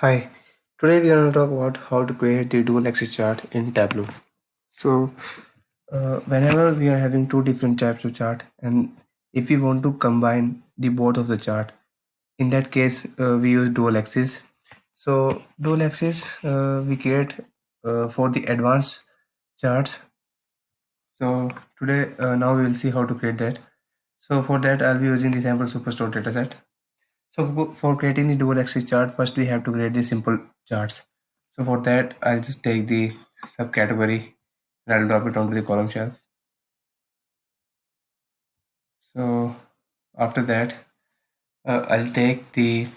Hi, today we are going to talk about how to create the dual axis chart in Tableau. So, whenever we are having two different types of chart, and if we want to combine the both of the chart, in that case we use dual axis. So, dual axis we create for the advanced charts. So, today now we will see how to create that. So, for that I'll be using the sample superstore dataset. So for creating the dual axis chart, first we have to create the simple charts. So for that, I'll just take the subcategory and I'll drop it onto the column shelf. So after that, I'll take the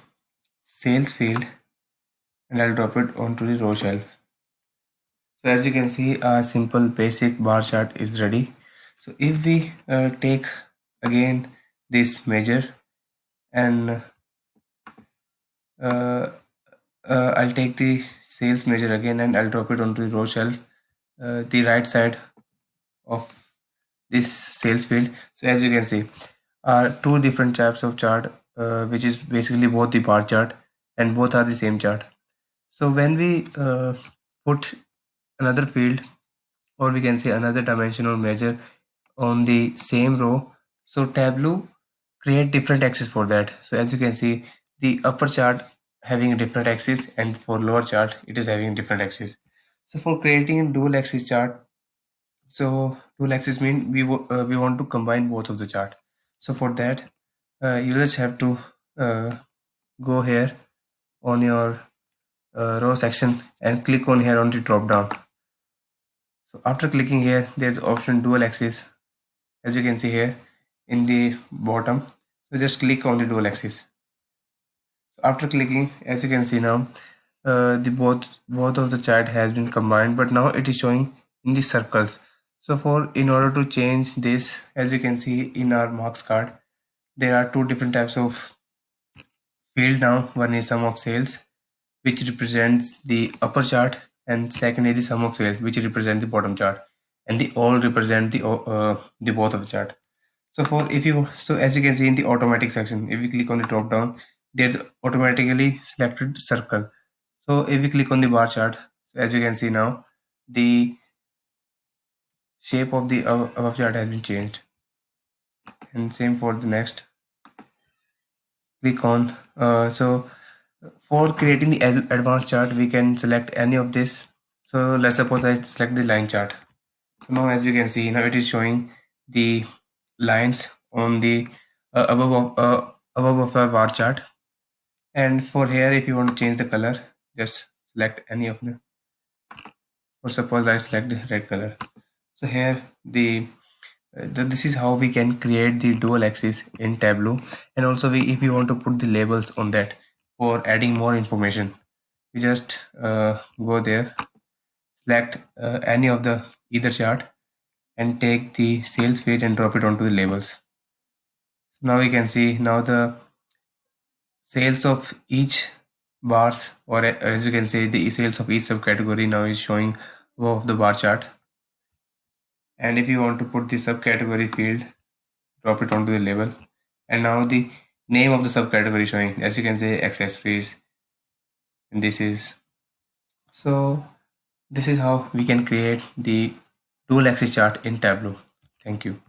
sales field and I'll drop it onto the row shelf. So as you can see, a simple basic bar chart is ready. So if we take again this measure and uh, I'll take the sales measure again and I'll drop it onto the row shelf, the right side of this sales field. So as you can see, are two different types of chart, which is basically both the bar chart and both are the same chart. So when we put another field, or we can say another dimension or measure on the same row, so Tableau create different axes for that. So as you can see, the upper chart having a different axis, and for lower chart it is having different axis. So for creating a dual axis chart, so tool axis mean we want to combine both of the chart. So for that, you just have to uh, go here on your row section and click on here on the drop down. So after clicking here, there's option dual axis, as you can see here in the bottom. So just click on the dual axis. So after clicking, as you can see now, the both of the chart has been combined, but now it is showing in the circles. So for in order to change this, as you can see in our marks card, there are two different types of field now. One is sum of sales, which represents the upper chart, and second is the sum of sales, which represents the bottom chart, and the all represent the both of the chart. So for if you so as you can see in the automatic section, if you click on the drop down, there's automatically selected circle. So if we click on the bar chart, as you can see now, the shape of the above chart has been changed. And same for the next. Click on. So for creating the advanced chart, we can select any of this. So let's suppose I select the line chart. So now as you can see, now it is showing the lines on the above of the bar chart. And for here, if you want to change the color, just select any of them. For suppose I select the red color. So here this is how we can create the dual axis in Tableau. And also if we want to put the labels on that for adding more information, we just go there, select any of the either chart and take the sales feed and drop it onto the labels. So now we can see now the sales of each bars, or as you can say the sales of each subcategory now is showing above the bar chart. And if you want to put the subcategory field, drop it onto the label, and now the name of the subcategory showing, as you can say, accessories. And this is how we can create the dual axis chart in Tableau. Thank you.